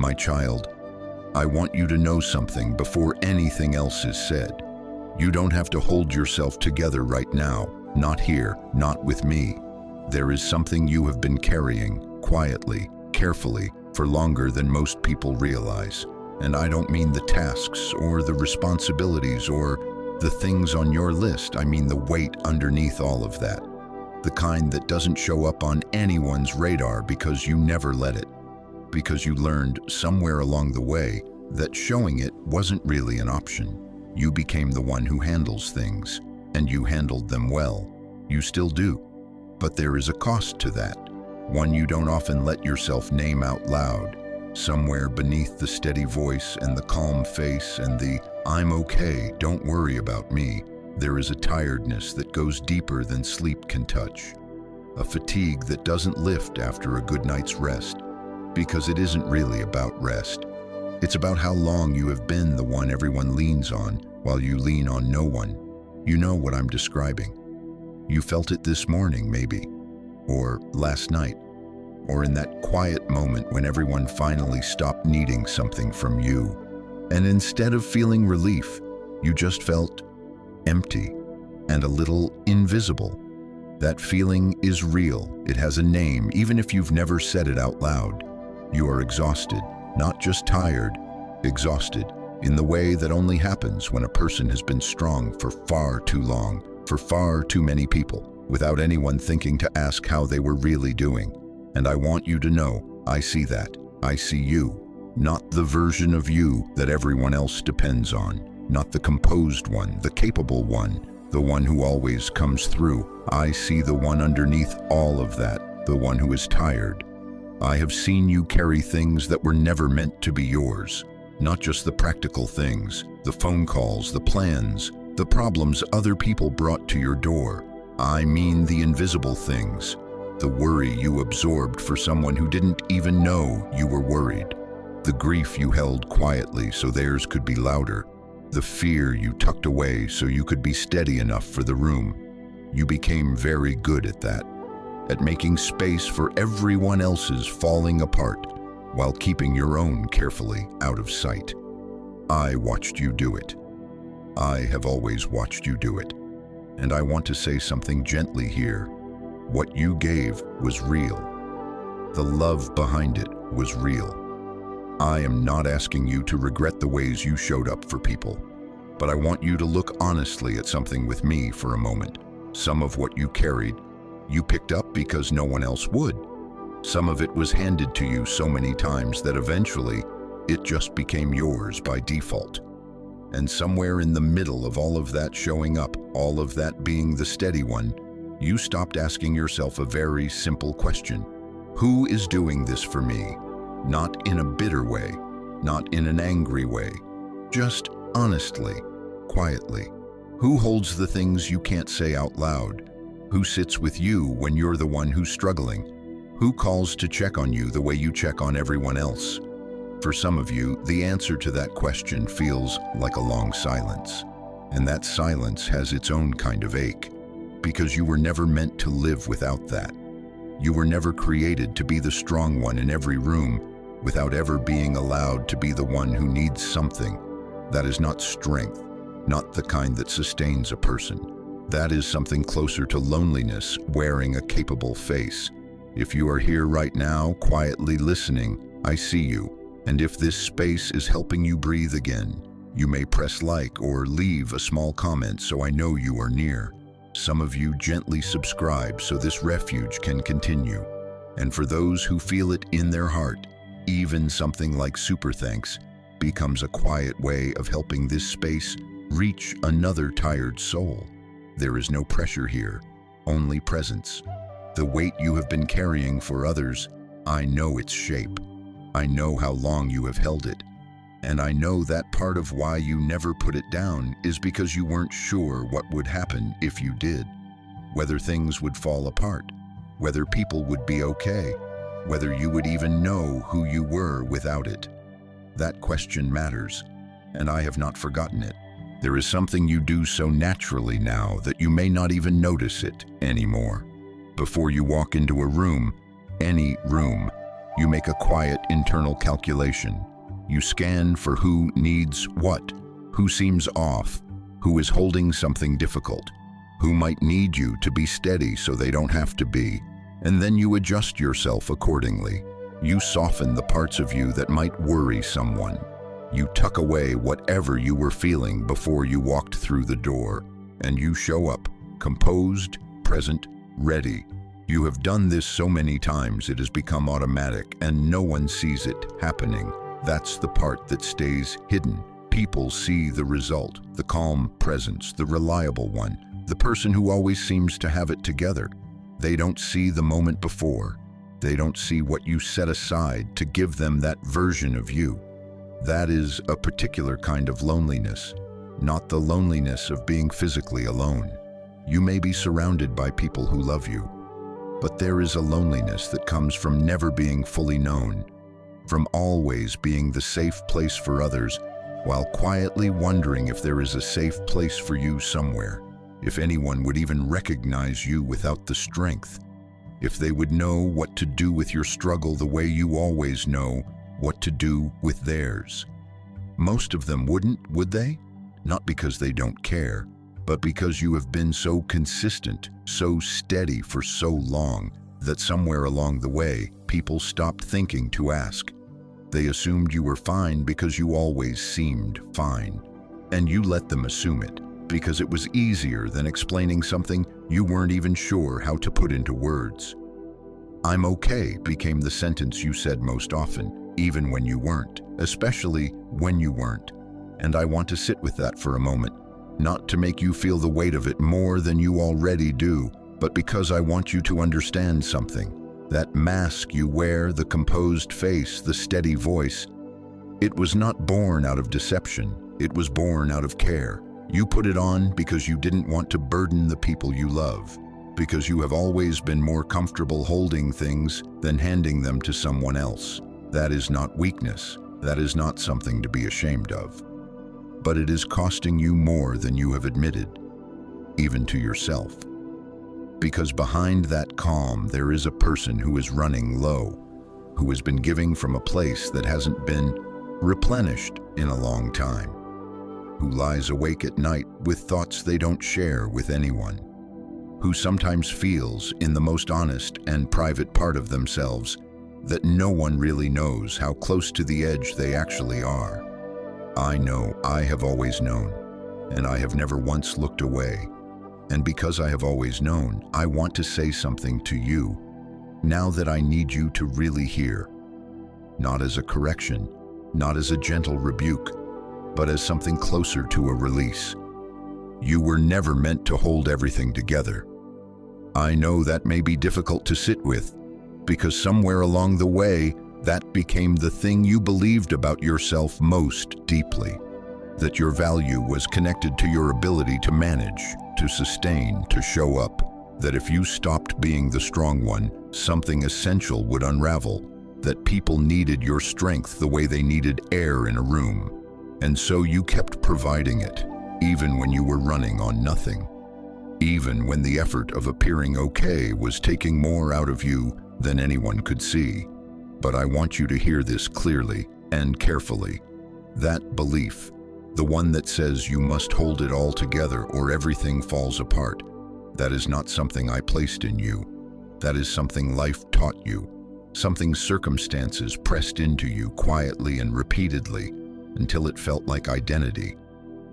My child, I want you to know something before anything else is said. You don't have to hold yourself together right now, not here, not with me. There is something you have been carrying, quietly, carefully, for longer than most people realize. And I don't mean the tasks or the responsibilities or the things on your list. I mean the weight underneath all of that. The kind that doesn't show up on anyone's radar because you never let it. Because you learned somewhere along the way that showing it wasn't really an option. You became the one who handles things, and you handled them well. You still do. But there is a cost to that, one you don't often let yourself name out loud. Somewhere beneath the steady voice and the calm face and the "I'm okay, don't worry about me," there is a tiredness that goes deeper than sleep can touch. A fatigue that doesn't lift after a good night's rest. Because it isn't really about rest. It's about how long you have been the one everyone leans on while you lean on no one. You know what I'm describing. You felt it this morning, maybe, or last night, or in that quiet moment when everyone finally stopped needing something from you. And instead of feeling relief, you just felt empty and a little invisible. That feeling is real. It has a name, even if you've never said it out loud. You are exhausted, not just tired, exhausted in the way that only happens when a person has been strong for far too long, for far too many people, without anyone thinking to ask how they were really doing. And I want you to know, I see that. I see you, not the version of you that everyone else depends on, not the composed one, the capable one, the one who always comes through. I see the one underneath all of that, the one who is tired. I have seen you carry things that were never meant to be yours, not just the practical things, the phone calls, the plans, the problems other people brought to your door. I mean the invisible things, the worry you absorbed for someone who didn't even know you were worried, the grief you held quietly so theirs could be louder, the fear you tucked away so you could be steady enough for the room. You became very good at that. At making space for everyone else's falling apart while keeping your own carefully out of sight. I watched you do it. I have always watched you do it. And I want to say something gently here. What you gave was real. The love behind it was real. I am not asking you to regret the ways you showed up for people, but I want you to look honestly at something with me for a moment. Some of what you carried, you picked up because no one else would. Some of it was handed to you so many times that eventually it just became yours by default. And somewhere in the middle of all of that showing up, all of that being the steady one, you stopped asking yourself a very simple question. Who is doing this for me? Not in a bitter way, not in an angry way, just honestly, quietly. Who holds the things you can't say out loud? Who sits with you when you're the one who's struggling? Who calls to check on you the way you check on everyone else? For some of you, the answer to that question feels like a long silence. And that silence has its own kind of ache, because you were never meant to live without that. You were never created to be the strong one in every room without ever being allowed to be the one who needs something. That is not strength, not the kind that sustains a person. That is something closer to loneliness wearing a capable face. If you are here right now, quietly listening, I see you. And if this space is helping you breathe again, you may press like or leave a small comment so I know you are near. Some of you gently subscribe so this refuge can continue. And for those who feel it in their heart, even something like super thanks becomes a quiet way of helping this space reach another tired soul. There is no pressure here, only presence. The weight you have been carrying for others, I know its shape. I know how long you have held it. And I know that part of why you never put it down is because you weren't sure what would happen if you did. Whether things would fall apart, whether people would be okay, whether you would even know who you were without it. That question matters, and I have not forgotten it. There is something you do so naturally now that you may not even notice it anymore. Before you walk into a room, any room, You make a quiet internal calculation. You scan for who needs what, who seems off, who is holding something difficult, who might need you to be steady so they don't have to be, and then you adjust yourself accordingly. You soften the parts of you that might worry someone. You tuck away whatever you were feeling before you walked through the door, and you show up, composed, present, ready. You have done this so many times it has become automatic, and no one sees it happening. That's the part that stays hidden. People see the result, the calm presence, the reliable one, the person who always seems to have it together. They don't see the moment before. They don't see what you set aside to give them that version of you. That is a particular kind of loneliness, not the loneliness of being physically alone. You may be surrounded by people who love you, but there is a loneliness that comes from never being fully known, from always being the safe place for others, while quietly wondering if there is a safe place for you somewhere, if anyone would even recognize you without the strength, if they would know what to do with your struggle the way you always know what to do with theirs. Most of them wouldn't, would they? Not because they don't care, but because you have been so consistent, so steady for so long that somewhere along the way, people stopped thinking to ask. They assumed you were fine because you always seemed fine. And you let them assume it because it was easier than explaining something you weren't even sure how to put into words. "I'm okay" became the sentence you said most often, even when you weren't, especially when you weren't. And I want to sit with that for a moment, not to make you feel the weight of it more than you already do, but because I want you to understand something. That mask you wear, the composed face, the steady voice, it was not born out of deception, it was born out of care. You put it on because you didn't want to burden the people you love, because you have always been more comfortable holding things than handing them to someone else. That is not weakness, that is not something to be ashamed of. But it is costing you more than you have admitted, even to yourself. Because behind that calm, there is a person who is running low, who has been giving from a place that hasn't been replenished in a long time, who lies awake at night with thoughts they don't share with anyone, who sometimes feels in the most honest and private part of themselves that no one really knows how close to the edge they actually are. I know, I have always known, and I have never once looked away. And because I have always known, I want to say something to you, now that I need you to really hear. Not as a correction, not as a gentle rebuke, but as something closer to a release. You were never meant to hold everything together. I know that may be difficult to sit with, because somewhere along the way, that became the thing you believed about yourself most deeply. That your value was connected to your ability to manage, to sustain, to show up. That if you stopped being the strong one, something essential would unravel. That people needed your strength the way they needed air in a room. And so you kept providing it, even when you were running on nothing. Even when the effort of appearing okay was taking more out of you than anyone could see. But I want you to hear this clearly and carefully. That belief, the one that says you must hold it all together or everything falls apart, that is not something I placed in you. That is something life taught you, something circumstances pressed into you quietly and repeatedly until it felt like identity,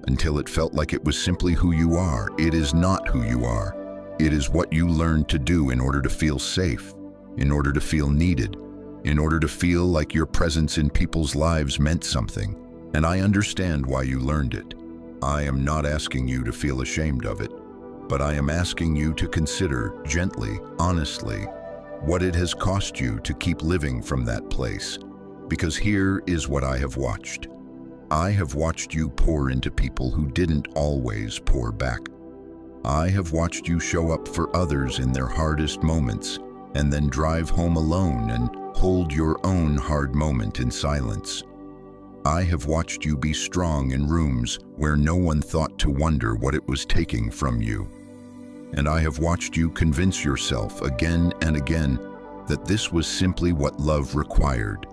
until it felt like it was simply who you are. It is not who you are. It is what you learned to do in order to feel safe, in order to feel needed, in order to feel like your presence in people's lives meant something. And I understand why you learned it. I am not asking you to feel ashamed of it, but I am asking you to consider gently, honestly, what it has cost you to keep living from that place. Because here is what I have watched. I have watched you pour into people who didn't always pour back. I have watched you show up for others in their hardest moments and then drive home alone and hold your own hard moment in silence. I have watched you be strong in rooms where no one thought to wonder what it was taking from you. And I have watched you convince yourself again and again that this was simply what love required.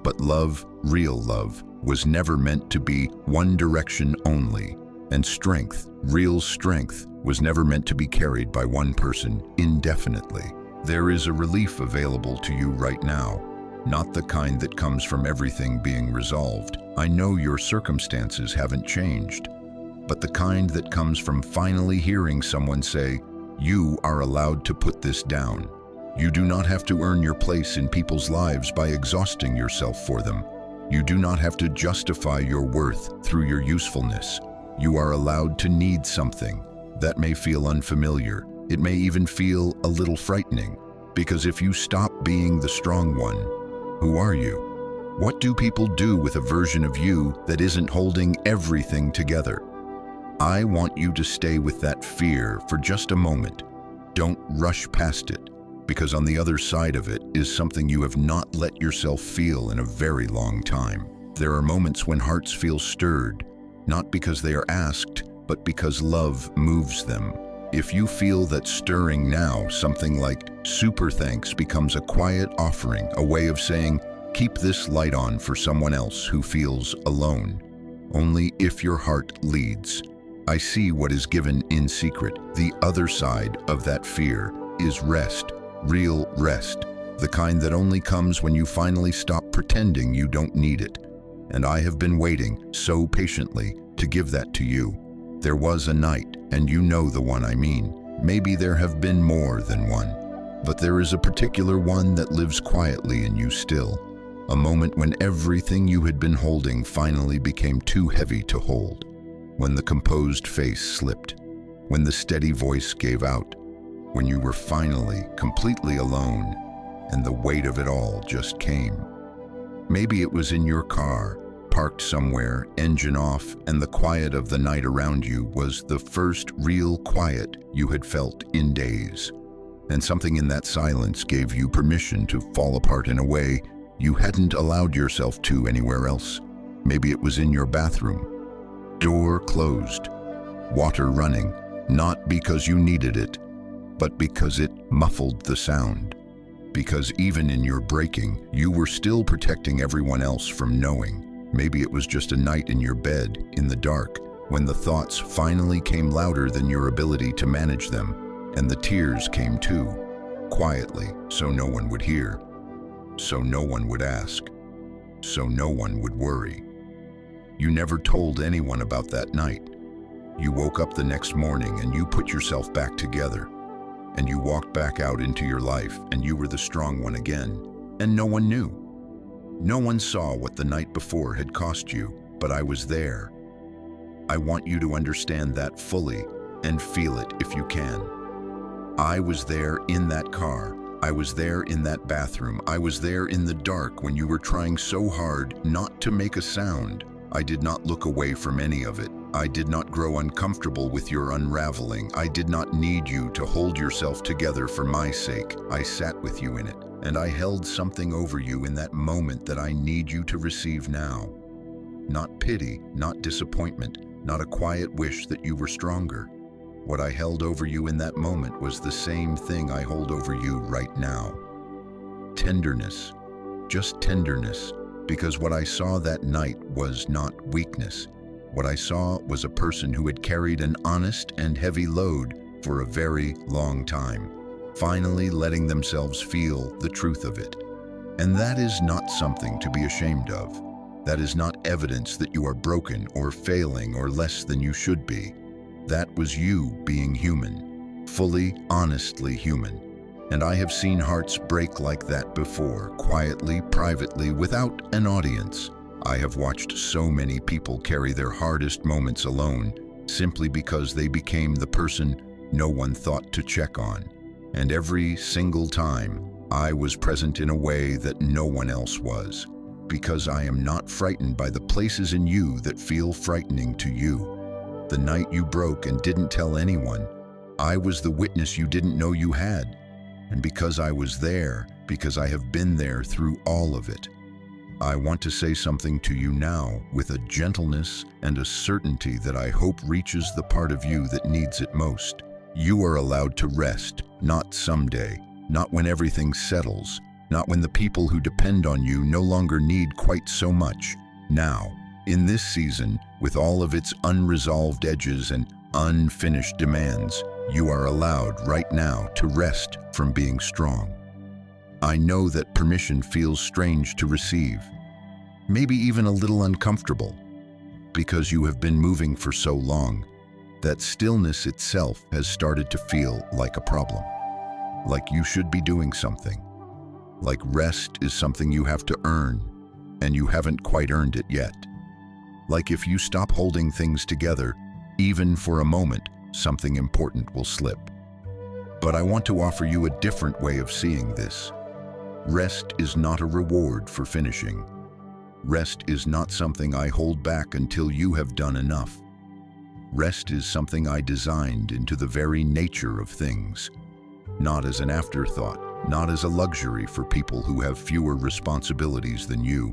But love, real love, was never meant to be one direction only. And strength, real strength, was never meant to be carried by one person indefinitely. There is a relief available to you right now, not the kind that comes from everything being resolved. I know your circumstances haven't changed, but the kind that comes from finally hearing someone say, "You are allowed to put this down." You do not have to earn your place in people's lives by exhausting yourself for them. You do not have to justify your worth through your usefulness. You are allowed to need something. That may feel unfamiliar. It may even feel a little frightening, because if you stop being the strong one, who are you? What do people do with a version of you that isn't holding everything together? I want you to stay with that fear for just a moment. Don't rush past it, because on the other side of it is something you have not let yourself feel in a very long time. There are moments when hearts feel stirred, not because they are asked, but because love moves them. If you feel that stirring now, something like super thanks becomes a quiet offering, a way of saying, keep this light on for someone else who feels alone. Only if your heart leads. I see what is given in secret. The other side of that fear is rest. Real rest, the kind that only comes when you finally stop pretending you don't need it. And I have been waiting so patiently to give that to you. There was a night, and you know the one I mean. Maybe there have been more than one, but there is a particular one that lives quietly in you still. A moment when everything you had been holding finally became too heavy to hold. When the composed face slipped, when the steady voice gave out, when you were finally completely alone and the weight of it all just came. Maybe it was in your car, parked somewhere, engine off, and the quiet of the night around you was the first real quiet you had felt in days. And something in that silence gave you permission to fall apart in a way you hadn't allowed yourself to anywhere else. Maybe it was in your bathroom. Door closed, water running, not because you needed it, but because it muffled the sound. Because even in your breaking, you were still protecting everyone else from knowing. Maybe it was just a night in your bed, in the dark, when the thoughts finally came louder than your ability to manage them, and the tears came too, quietly, so no one would hear, so no one would ask, so no one would worry. You never told anyone about that night. You woke up the next morning and you put yourself back together. And you walked back out into your life, and you were the strong one again. And no one knew. No one saw what the night before had cost you, but I was there. I want you to understand that fully and feel it if you can. I was there in that car. I was there in that bathroom. I was there in the dark when you were trying so hard not to make a sound. I did not look away from any of it. I did not grow uncomfortable with your unraveling. I did not need you to hold yourself together for my sake. I sat with you in it, and I held something over you in that moment that I need you to receive now. Not pity, not disappointment, not a quiet wish that you were stronger. What I held over you in that moment was the same thing I hold over you right now. Tenderness, just tenderness, because what I saw that night was not weakness. What I saw was a person who had carried an honest and heavy load for a very long time, finally letting themselves feel the truth of it. And that is not something to be ashamed of. That is not evidence that you are broken or failing or less than you should be. That was you being human, fully, honestly human. And I have seen hearts break like that before, quietly, privately, without an audience. I have watched so many people carry their hardest moments alone, simply because they became the person no one thought to check on. And every single time, I was present in a way that no one else was, because I am not frightened by the places in you that feel frightening to you. The night you broke and didn't tell anyone, I was the witness you didn't know you had. And because I was there, because I have been there through all of it, I want to say something to you now with a gentleness and a certainty that I hope reaches the part of you that needs it most. You are allowed to rest, not someday, not when everything settles, not when the people who depend on you no longer need quite so much. Now, in this season, with all of its unresolved edges and unfinished demands, you are allowed right now to rest from being strong. I know that permission feels strange to receive, maybe even a little uncomfortable, because you have been moving for so long that stillness itself has started to feel like a problem. Like you should be doing something. Like rest is something you have to earn, and you haven't quite earned it yet. Like if you stop holding things together, even for a moment, something important will slip. But I want to offer you a different way of seeing this. Rest is not a reward for finishing. Rest is not something I hold back until you have done enough. Rest is something I designed into the very nature of things, not as an afterthought, not as a luxury for people who have fewer responsibilities than you,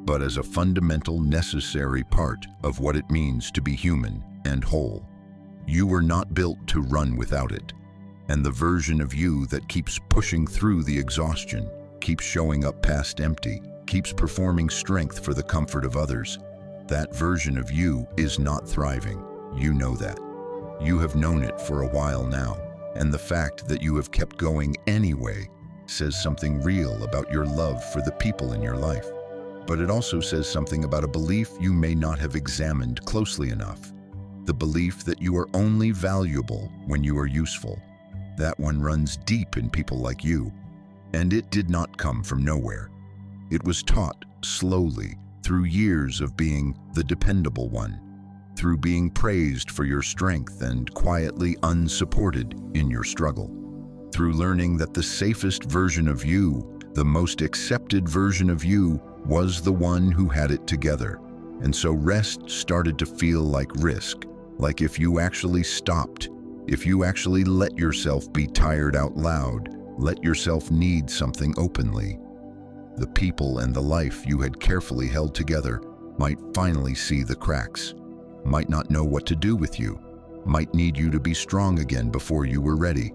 but as a fundamental, necessary part of what it means to be human and whole. You were not built to run without it, and the version of you that keeps pushing through the exhaustion, keeps showing up past empty, keeps performing strength for the comfort of others, that version of you is not thriving. You know that. You have known it for a while now, and the fact that you have kept going anyway says something real about your love for the people in your life. But it also says something about a belief you may not have examined closely enough. The belief that you are only valuable when you are useful. That one runs deep in people like you, and it did not come from nowhere. It was taught slowly through years of being the dependable one, through being praised for your strength and quietly unsupported in your struggle, through learning that the safest version of you, the most accepted version of you, was the one who had it together. And so rest started to feel like risk, like if you actually stopped, if you actually let yourself be tired out loud, let yourself need something openly, the people and the life you had carefully held together might finally see the cracks, might not know what to do with you, might need you to be strong again before you were ready.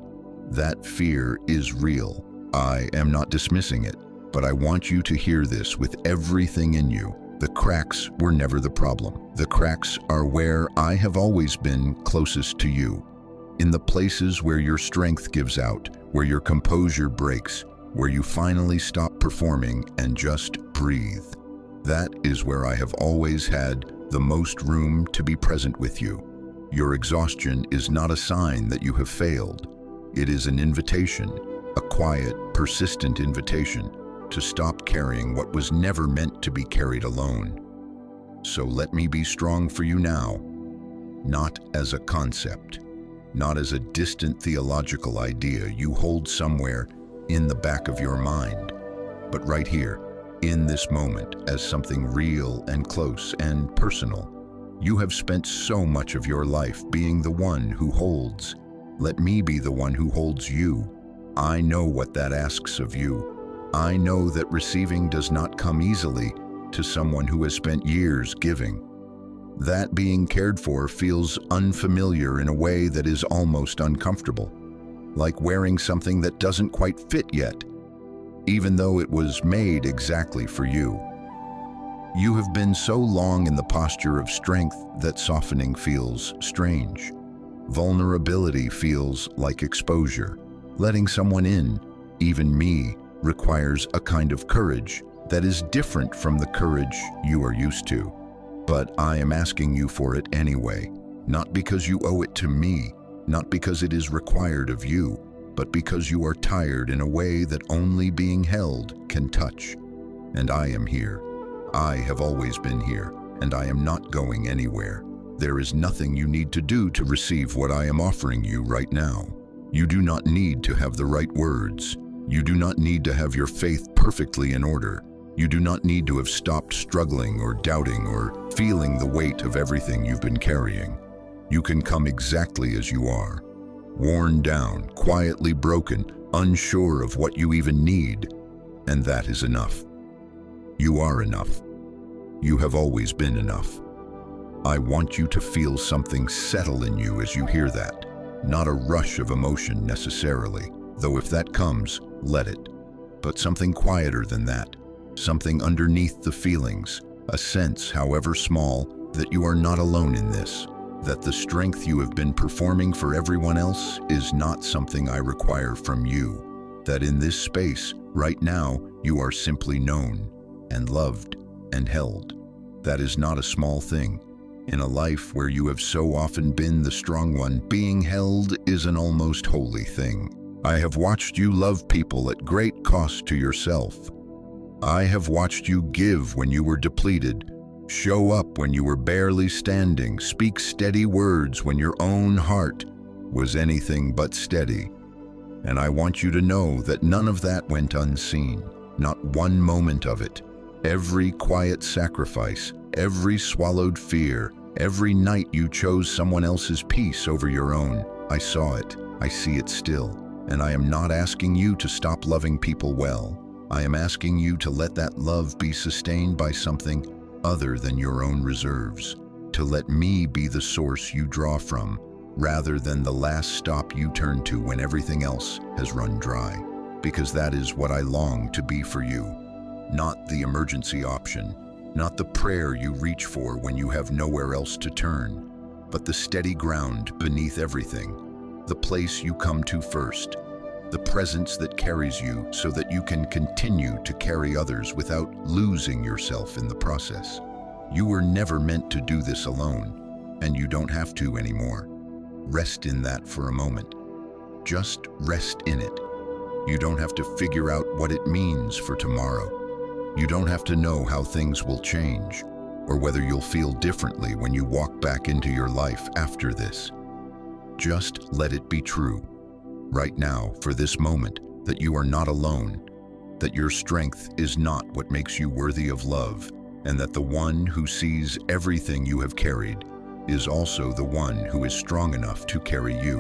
That fear is real. I am not dismissing it, but I want you to hear this with everything in you. The cracks were never the problem. The cracks are where I have always been closest to you. In the places where your strength gives out, where your composure breaks, where you finally stop performing and just breathe. That is where I have always had the most room to be present with you. Your exhaustion is not a sign that you have failed. It is an invitation, a quiet, persistent invitation to stop carrying what was never meant to be carried alone. So let me be strong for you now, not as a concept, not as a distant theological idea you hold somewhere in the back of your mind, but right here, in this moment, as something real and close and personal. You have spent so much of your life being the one who holds. Let me be the one who holds you. I know what that asks of you. I know that receiving does not come easily to someone who has spent years giving. That being cared for feels unfamiliar in a way that is almost uncomfortable, like wearing something that doesn't quite fit yet, even though it was made exactly for you. You have been so long in the posture of strength that softening feels strange. Vulnerability feels like exposure. Letting someone in, even me, requires a kind of courage that is different from the courage you are used to. But I am asking you for it anyway, not because you owe it to me, not because it is required of you, but because you are tired in a way that only being held can touch. And I am here. I have always been here, and I am not going anywhere. There is nothing you need to do to receive what I am offering you right now. You do not need to have the right words. You do not need to have your faith perfectly in order. You do not need to have stopped struggling or doubting or feeling the weight of everything you've been carrying. You can come exactly as you are, worn down, quietly broken, unsure of what you even need, and that is enough. You are enough. You have always been enough. I want you to feel something settle in you as you hear that, not a rush of emotion necessarily, Though if that comes, let it. But something quieter than that, something underneath the feelings, a sense, however small, that you are not alone in this, that the strength you have been performing for everyone else is not something I require from you, that in this space, right now, you are simply known and loved and held. That is not a small thing. In a life where you have so often been the strong one, being held is an almost holy thing. I have watched you love people at great cost to yourself. I have watched you give when you were depleted, show up when you were barely standing, speak steady words when your own heart was anything but steady. And I want you to know that none of that went unseen, not one moment of it. Every quiet sacrifice, every swallowed fear, every night you chose someone else's peace over your own, I saw it, I see it still. And I am not asking you to stop loving people well. I am asking you to let that love be sustained by something other than your own reserves, to let me be the source you draw from, rather than the last stop you turn to when everything else has run dry. Because that is what I long to be for you. Not the emergency option, not the prayer you reach for when you have nowhere else to turn, but the steady ground beneath everything, the place you come to first, the presence that carries you so that you can continue to carry others without losing yourself in the process. You were never meant to do this alone, and you don't have to anymore. Rest in that for a moment. Just rest in it. You don't have to figure out what it means for tomorrow. You don't have to know how things will change, or whether you'll feel differently when you walk back into your life after this. Just let it be true, right now, for this moment, that you are not alone, that your strength is not what makes you worthy of love, and that the one who sees everything you have carried is also the one who is strong enough to carry you.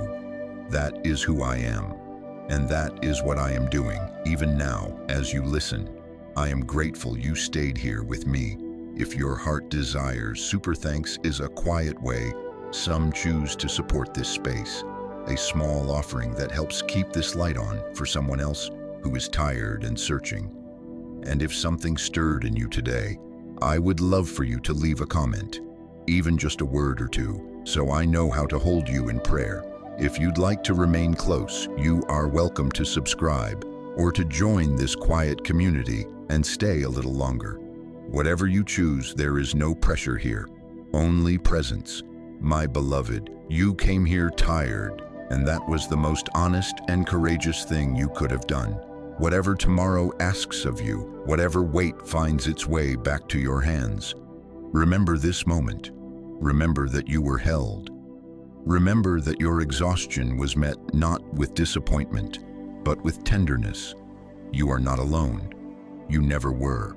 That is who I am, and that is what I am doing, even now, as you listen. I am grateful you stayed here with me. If your heart desires, super thanks is a quiet way some choose to support this space, a small offering that helps keep this light on for someone else who is tired and searching. And if something stirred in you today, I would love for you to leave a comment, even just a word or two, so I know how to hold you in prayer. If you'd like to remain close, you are welcome to subscribe or to join this quiet community and stay a little longer. Whatever you choose, there is no pressure here, only presence. My beloved, you came here tired, and that was the most honest and courageous thing you could have done. Whatever tomorrow asks of you, whatever weight finds its way back to your hands, remember this moment. Remember that you were held. Remember that your exhaustion was met not with disappointment, but with tenderness. You are not alone. You never were.